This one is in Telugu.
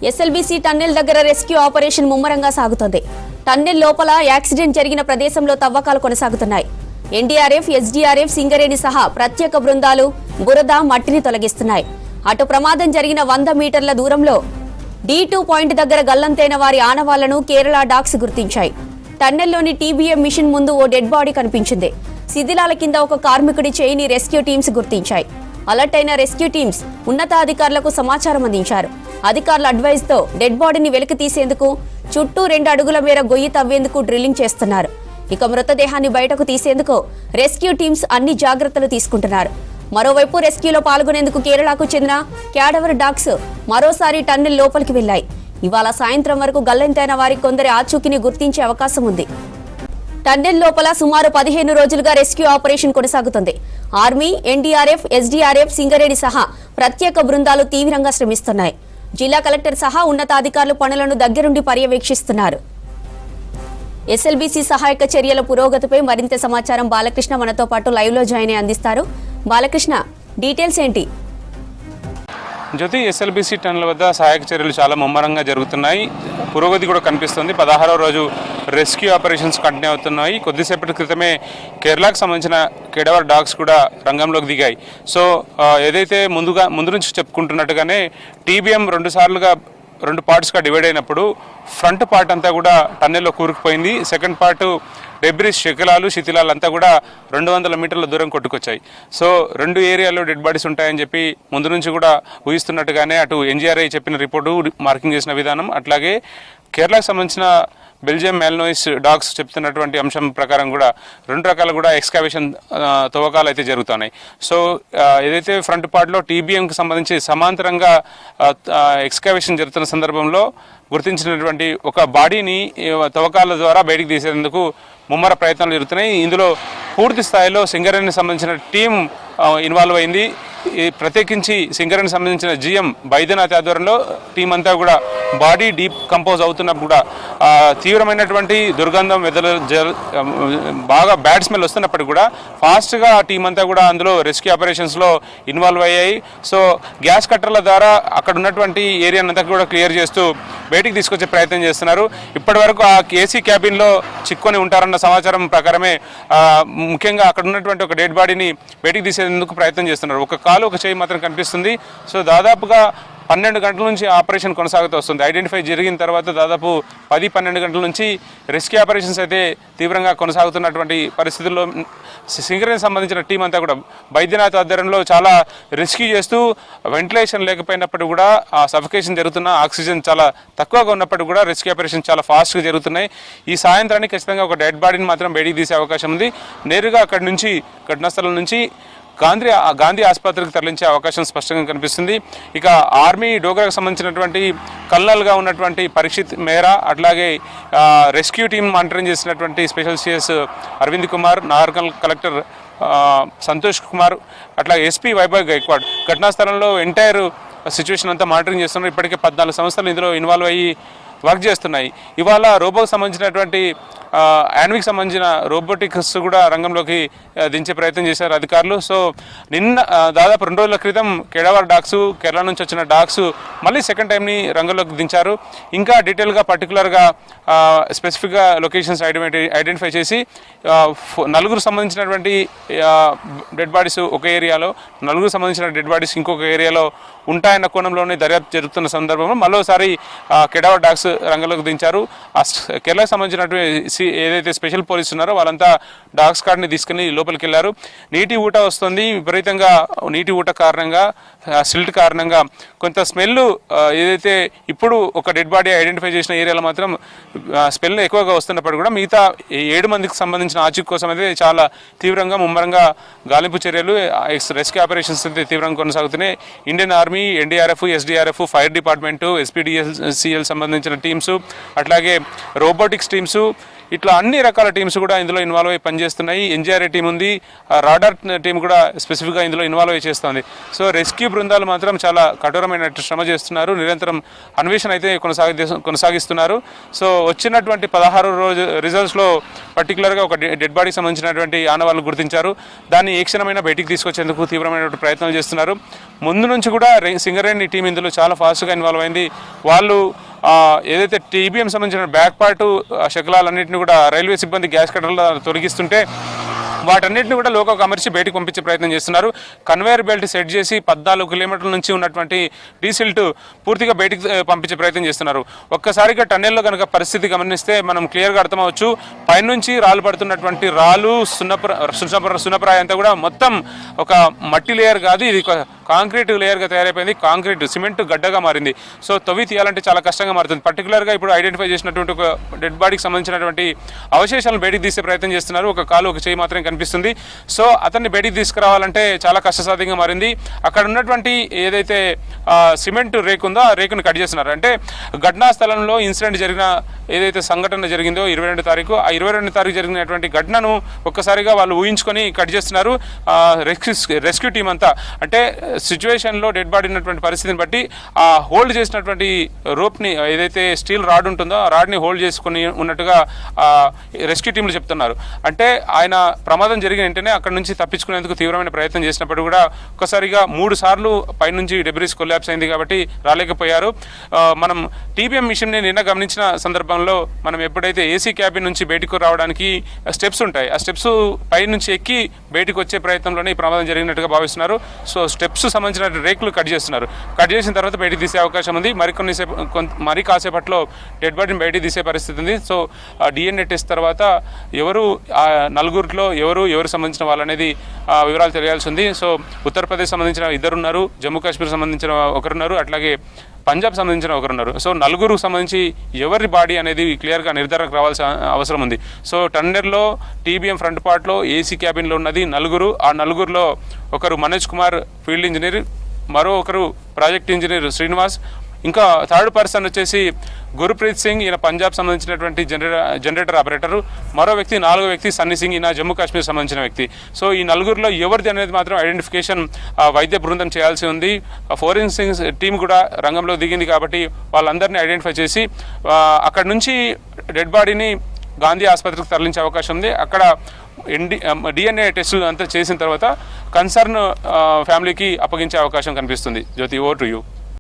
ఎస్ఎల్బీసీ టన్నెల్ దగ్గర రెస్క్యూ ఆపరేషన్ ముమ్మరంగా సాగుతోంది. టన్నెల్ లోపల యాక్సిడెంట్ జరిగిన ప్రదేశంలో తవ్వకాలు కొనసాగుతున్నాయి. ఎన్డీఆర్ఎఫ్, ఎస్డీఆర్ఎఫ్, సింగరేణి సహా ప్రత్యేక బృందాలు బురద, మట్టిని తొలగిస్తున్నాయి. అటు ప్రమాదం జరిగిన 100 మీటర్ల దూరంలో D2 పాయింట్ దగ్గర గల్లంతైన వారి ఆనవాళ్లను కేరళ డాగ్స్ గుర్తించాయి. టన్నెల్లోని టీబీఎం మిషన్ ముందు ఓ డెడ్ బాడీ కనిపించింది. శిథిలాల కింద ఒక కార్మికుడి చేయిని రెస్క్యూ టీమ్స్ గుర్తించాయి. అలర్ట్ అయిన రెస్క్యూ టీమ్స్ ఉన్నతాధికారులకు సమాచారం అందించారు. అధికారుల అడ్వైజ్తో డెడ్ బాడీని వెలికి తీసేందుకు చుట్టూ 2 అడుగుల మేర గొయ్యి తవ్వేందుకు డ్రిల్లింగ్ చేస్తున్నారు. ఇక మృతదేహాన్ని బయటకు తీసేందుకు రెస్క్యూ టీమ్స్ అన్ని జాగ్రత్తలు తీసుకుంటున్నారు. మరోవైపు రెస్క్యూలో పాల్గొనేందుకు కేరళకు చెందిన క్యాడవర్ డాగ్స్ మరోసారి టన్నెల్ లోపలికి వెళ్లాయి. ఇవాళ సాయంత్రం వరకు గల్లంతైన వారి కొందరి ఆచూకీని గుర్తించే అవకాశం ఉంది. టన్నెల్ లోపల సుమారు 15 రోజులుగా రెస్క్యూ ఆపరేషన్ కొనసాగుతుంది. ఆర్మీ, ఎన్డీఆర్ఎఫ్, ఎస్డీఆర్ఎఫ్, సింగరేణి సహా ప్రత్యేక బృందాలు తీవ్రంగా శ్రమిస్తున్నాయి. జిల్లా కలెక్టర్ సహా ఉన్నతాధికారులు పనులను దగ్గరుండి పర్యవేక్షిస్తున్నారు. ఎస్ఎల్బీసీ సహాయక చర్యల పురోగతిపై మరింత సమాచారం బాలకృష్ణ మనతో పాటు లైవ్ లో జాయిన్ అయి అందిస్తారు. బాలకృష్ణ, డీటెయిల్స్ ఏంటి? జ్యోతి, ఎస్ఎల్బీసీ టన్నెల్ వద్ద సహాయక చర్యలు చాలా ముమ్మరంగా జరుగుతున్నాయి. పురోగతి కూడా కనిపిస్తుంది. 16వ రోజు రెస్క్యూ ఆపరేషన్స్ కంటిన్యూ అవుతున్నాయి. కొద్దిసేపటి క్రితమే కేరళకు సంబంధించిన కేడవర్ డాగ్స్ కూడా రంగంలోకి దిగాయి. సో ఏదైతే ముందు నుంచి చెప్పుకుంటున్నట్టుగానే టీబీఎం 2 పార్ట్స్గా డివైడ్ అయినప్పుడు ఫ్రంట్ పార్ట్ అంతా కూడా టన్నెల్లో కూరుకుపోయింది. సెకండ్ పార్ట్ డెబ్రిస్, శిథిలాలు అంతా కూడా 200 మీటర్ల దూరం కొట్టుకొచ్చాయి. సో 2 ఏరియాలో డెడ్ బాడీస్ ఉంటాయని చెప్పి ముందు నుంచి కూడా ఊహిస్తున్నట్టుగానే అటు ఎన్జీఆర్ఐ చెప్పిన రిపోర్టు, మార్కింగ్ చేసిన విధానం, అట్లాగే కేరళకు సంబంధించిన బెల్జియం మ్యాల్నోయిస్ డాగ్స్ చెప్తున్నటువంటి అంశం ప్రకారం కూడా 2 రకాల కూడా ఎక్స్కావేషన్ తవ్వకాలు అయితే జరుగుతున్నాయి. సో ఏదైతే ఫ్రంట్ పార్ట్లో టీబీఎంకి సంబంధించి సమాంతరంగా ఎక్స్కావేషన్ జరుగుతున్న సందర్భంలో గుర్తించినటువంటి ఒక బాడీని తవ్వకాల ద్వారా బయటికి తీసేందుకు ముమ్మర ప్రయత్నాలు జరుగుతున్నాయి. ఇందులో పూర్తి స్థాయిలో సింగరేణికి సంబంధించిన టీం ఇన్వాల్వ్ అయింది. ప్రత్యేకించి సింగరేణికి సంబంధించిన జీఎం బైద్యనాథ్ ఆధ్వర్యంలో టీం అంతా కూడా బాడీ డీప్ కంపోజ్ అవుతున్నప్పుడు కూడా తీవ్రమైనటువంటి దుర్గంధం బాగా బ్యాడ్ స్మెల్ వస్తున్నప్పటికీ కూడా ఫాస్ట్గా ఆ టీం అంతా కూడా అందులో రెస్క్యూ ఆపరేషన్స్లో ఇన్వాల్వ్ అయ్యాయి. సో గ్యాస్ కట్టర్ల ద్వారా అక్కడ ఉన్నటువంటి ఏరియాని అంతా కూడా క్లియర్ చేస్తూ బయటికి తీసుకొచ్చే ప్రయత్నం చేస్తున్నారు. ఇప్పటి వరకు ఆ ఏసీ క్యాబిన్లో చిక్కుకొని ఉంటారన్న సమాచారం ప్రకారమే ముఖ్యంగా అక్కడ ఉన్నటువంటి ఒక డెడ్ బాడీని బయటికి తీసేందుకు ప్రయత్నం చేస్తున్నారు. ఒక కాలు, ఒక చేయి మాత్రం కనిపిస్తుంది. సో దాదాపుగా 12 గంటల నుంచి ఆపరేషన్ కొనసాగుతూ వస్తుంది. ఐడెంటిఫై జరిగిన తర్వాత దాదాపు 10-12 గంటల నుంచి రెస్క్యూ ఆపరేషన్స్ అయితే తీవ్రంగా కొనసాగుతున్నటువంటి పరిస్థితుల్లో సింగరేణికి సంబంధించిన టీం అంతా కూడా బైద్యనాథ్ ఆధ్వర్యంలో చాలా రెస్క్యూ చేస్తూ వెంటిలేషన్ లేకపోయినప్పటికీ కూడా ఆ సఫికేషన్ జరుగుతున్న, ఆక్సిజన్ చాలా తక్కువగా ఉన్నప్పటికీ కూడా రెస్క్యూ ఆపరేషన్ చాలా ఫాస్ట్గా జరుగుతున్నాయి. ఈ సాయంత్రానికి ఖచ్చితంగా ఒక డెడ్ బాడీని మాత్రం బయటికి తీసే అవకాశం ఉంది. నేరుగా అక్కడి నుంచి ఘటనా స్థలం నుంచి గాంధీ ఆసుపత్రికి తరలించే అవకాశం స్పష్టంగా కనిపిస్తుంది. ఇక ఆర్మీ, డోగ్రాకు సంబంధించినటువంటి కల్నల్గా ఉన్నటువంటి పరీక్షిత్ మేరా, అట్లాగే రెస్క్యూ టీం మానిటరింగ్ చేసినటువంటి special CS Arvind Kumar, Nagarkurnool collector Santosh Kumar, అట్లాగే ఎస్పీ వైభవ్ గైక్వాడ్ ఘటనా స్థలంలో ఎంటైర్ సిచ్యువేషన్ అంతా మానిటరింగ్ చేస్తున్నారు. ఇప్పటికే 14 సంస్థలు ఇందులో ఇన్వాల్వ్ అయ్యి వర్క్ చేస్తున్నాయి. ఇవాళ రోబోకి సంబంధించినటువంటి యాన్విక్ సంబంధించిన రోబోటిక్స్ కూడా రంగంలోకి దించే ప్రయత్నం చేశారు అధికారులు. సో నిన్న దాదాపు 2 రోజుల క్రితం కేడవర్ డాగ్స్, కేరళ నుంచి వచ్చిన డాగ్స్ మళ్ళీ సెకండ్ టైంని రంగంలోకి దించారు. ఇంకా డీటెయిల్గా పర్టికులర్గా స్పెసిఫిక్గా లొకేషన్స్ ఐడెంటిఫై చేసి 4 సంబంధించినటువంటి డెడ్ బాడీస్ ఒక ఏరియాలో, 4 సంబంధించిన డెడ్ బాడీస్ ఇంకొక ఏరియాలో ఉంటాయన్న కోణంలోనే దర్యాప్తు జరుగుతున్న సందర్భంలో మరోసారి కేడవర్ డాగ్స్ రంగంలోకి దించారు. కేరళకు సంబంధించినటువంటి ఏదైతే స్పెషల్ పోలీసు ఉన్నారో వాళ్ళంతా డాగ్స్ కార్డ్ని తీసుకుని లోపలికి వెళ్ళారు. నీటి ఊట వస్తుంది. విపరీతంగా నీటి ఊట కారణంగా, సిల్ట్ కారణంగా కొంత స్మెల్, ఏదైతే ఇప్పుడు ఒక డెడ్ బాడీ ఐడెంటిఫై చేసిన ఏరియాలో మాత్రం స్మెల్ ఎక్కువగా వస్తున్నప్పుడు కూడా మిగతా 7 మందికి సంబంధించిన ఆచూకీ కోసం అయితే చాలా తీవ్రంగా ముమ్మరంగా గాలింపు చర్యలు, రెస్క్యూ ఆపరేషన్స్ అయితే తీవ్రంగా కొనసాగుతున్నాయి. Indian army, NDRF, SDRF, fire department, SPDCL సంబంధించిన టీమ్స్, అట్లాగే రోబోటిక్స్ టీమ్స్, ఇట్లా అన్ని రకాల టీమ్స్ కూడా ఇందులో ఇన్వాల్వ్ అయ్యి పనిచేస్తున్నాయి. ఎన్జీఆర్ఏ టీం ఉంది, రాడార్ టీం కూడా స్పెసిఫిక్గా ఇందులో ఇన్వాల్వ్ అయ్యి చేస్తుంది. సో రెస్క్యూ బృందాలు మాత్రం చాలా కఠోరమైన శ్రమ చేస్తున్నారు, నిరంతరం అన్వేషణ అయితే కొనసాగిస్తున్నారు. సో వచ్చినటువంటి 16 రోజు రిజల్ట్స్లో పర్టికులర్గా ఒక డెడ్ బాడీకి సంబంధించినటువంటి ఆనవాళ్ళను గుర్తించారు. దాన్ని ఏ క్షణమైనా బయటికి తీసుకొచ్చేందుకు తీవ్రమైనటువంటి ప్రయత్నాలు చేస్తున్నారు. ముందు నుంచి కూడా సింగరేణి టీం ఇందులో చాలా ఫాస్ట్గా ఇన్వాల్వ్ అయింది. వాళ్ళు ఏదైతే టీబీఎం సంబంధించిన బ్యాక్ పార్ట్ శకలాలన్నింటినీ కూడా రైల్వే సిబ్బంది గ్యాస్ కట్టర్లో తొలగిస్తుంటే వాటన్నిటిని కూడా లోకకు అమర్చి బయటకు పంపించే ప్రయత్నం చేస్తున్నారు. కన్వేయర్ బెల్ట్ సెట్ చేసి 14 కిలోమీటర్ల నుంచి ఉన్నటువంటి డీసిల్ట్ పూర్తిగా బయటికి పంపించే ప్రయత్నం చేస్తున్నారు. ఒక్కసారిగా టన్నెల్లో కనుక పరిస్థితి గమనిస్తే మనం క్లియర్గా అర్థమవచ్చు. పైనుంచి రాళ్ళు పడుతున్నటువంటి రాళ్ళు సున్నప్రాయ అంతా కూడా మొత్తం ఒక మట్టి లేయర్ కాదు, ఇది కాంక్రీట్ లేయర్గా తయారైపోయింది. కాంక్రీట్ సిమెంట్ గడ్డగా మారింది. సో తవ్వి తీయాలంటే చాలా కష్టంగా మారుతుంది. పర్టికులర్గా ఇప్పుడు ఐడెంటిఫై చేసినటువంటి ఒక డెడ్ బాడీకి సంబంధించినటువంటి అవశేషాలను బయటికి తీసే ప్రయత్నం చేస్తున్నారు. ఒక కాలు ఒక చేయి మాత్రం కనిపిస్తుంది. సో అతన్ని బయటికి తీసుకురావాలంటే చాలా కష్టసాధ్యంగా మారింది. అక్కడ ఉన్నటువంటి ఏదైతే సిమెంట్ రేకు ఉందో ఆ రేకును కట్ చేస్తున్నారు. అంటే ఘటనా స్థలంలో ఇన్సిడెంట్ జరిగిన ఏదైతే సంఘటన జరిగిందో 22 తారీఖు, ఆ 22 తారీఖు జరిగినటువంటి ఘటనను ఒక్కసారిగా వాళ్ళు ఊహించుకొని కట్ చేస్తున్నారు. రెస్క్యూ టీం అంతా అంటే సిచ్యువేషన్లో డెడ్ బాడీ ఉన్నటువంటి పరిస్థితిని బట్టి ఆ హోల్డ్ చేసినటువంటి రోప్ని ఏదైతే స్టీల్ రాడ్ ఉంటుందో ఆ రాడ్ని హోల్డ్ చేసుకుని ఉన్నట్టుగా రెస్క్యూ టీంలు చెప్తున్నారు. అంటే ఆయన ప్రమాదం జరిగిన వెంటనే అక్కడ నుంచి తప్పించుకునేందుకు తీవ్రమైన ప్రయత్నం చేసినప్పుడు కూడా ఒక్కసారిగా 3 సార్లు పైనుంచి డెబ్రిస్ కొలాప్స్ అయింది కాబట్టి రాలేకపోయారు. మనం టీబీఎం మిషన్ని నిన్న గమనించిన సందర్భంలో మనం ఎప్పుడైతే ఏసీ క్యాబిన్ నుంచి బయటకు రావడానికి స్టెప్స్ ఉంటాయి, ఆ స్టెప్స్ పై నుంచి ఎక్కి బయటకు వచ్చే ప్రయత్నంలోనే ఈ ప్రమాదం జరిగినట్టుగా భావిస్తున్నారు. సో స్టెప్స్ సంబంధించిన రేకులు కట్ చేస్తున్నారు. కట్ చేసిన తర్వాత బయటికి తీసే అవకాశం ఉంది. మరి కాసేపట్లో డెడ్ బాడీని బయటికి తీసే పరిస్థితి ఉంది. సో డిఎన్ఏ టెస్ట్ తర్వాత ఎవరు ఆ నలుగురిలో ఎవరు సంబంధించిన వాళ్ళనేది వివరాలు తెలియాల్సి ఉంది. సో ఉత్తరప్రదేశ్ సంబంధించిన 2 ఉన్నారు, జమ్మూ కాశ్మీర్ సంబంధించిన ఒకరున్నారు, అట్లాగే పంజాబ్ సంబంధించిన ఒకరున్నారు. సో నలుగురు సంబంధించి ఎవరి బాడీ అనేది క్లియర్గా నిర్ధారణకు రావాల్సిన అవసరం ఉంది. సో టన్నెర్లో టీబీఎం ఫ్రంట్ పార్ట్లో ఏసీ క్యాబిన్లో ఉన్నది నలుగురు. ఆ నలుగురిలో ఒకరు మనోజ్ కుమార్ ఫీల్డ్ ఇంజనీర్, మరో ఒకరు ప్రాజెక్ట్ ఇంజనీర్ శ్రీనివాస్, ఇంకా థర్డ్ పర్సన్ వచ్చేసి గురుప్రీత్ సింగ్, ఈయన పంజాబ్ సంబంధించినటువంటి జనరేటర్ ఆపరేటరు, మరో వ్యక్తి 4వ వ్యక్తి సన్నీ సింగ్, ఈయన జమ్మూ కాశ్మీర్ సంబంధించిన వ్యక్తి. సో ఈ నలుగురిలో ఎవరిది అనేది మాత్రం ఐడెంటిఫికేషన్ వైద్య బృందం చేయాల్సి ఉంది. ఫోరెన్సిక్ టీం కూడా రంగంలో దిగింది కాబట్టి వాళ్ళందరినీ ఐడెంటిఫై చేసి అక్కడ నుంచి డెడ్ బాడీని గాంధీ ఆసుపత్రికి తరలించే అవకాశం ఉంది. అక్కడ డిఎన్ఏ టెస్టులు అంతా చేసిన తర్వాత కన్సర్న్ ఫ్యామిలీకి అప్పగించే అవకాశం కనిపిస్తుంది. జ్యోతి, ఓవర్ టు యూ.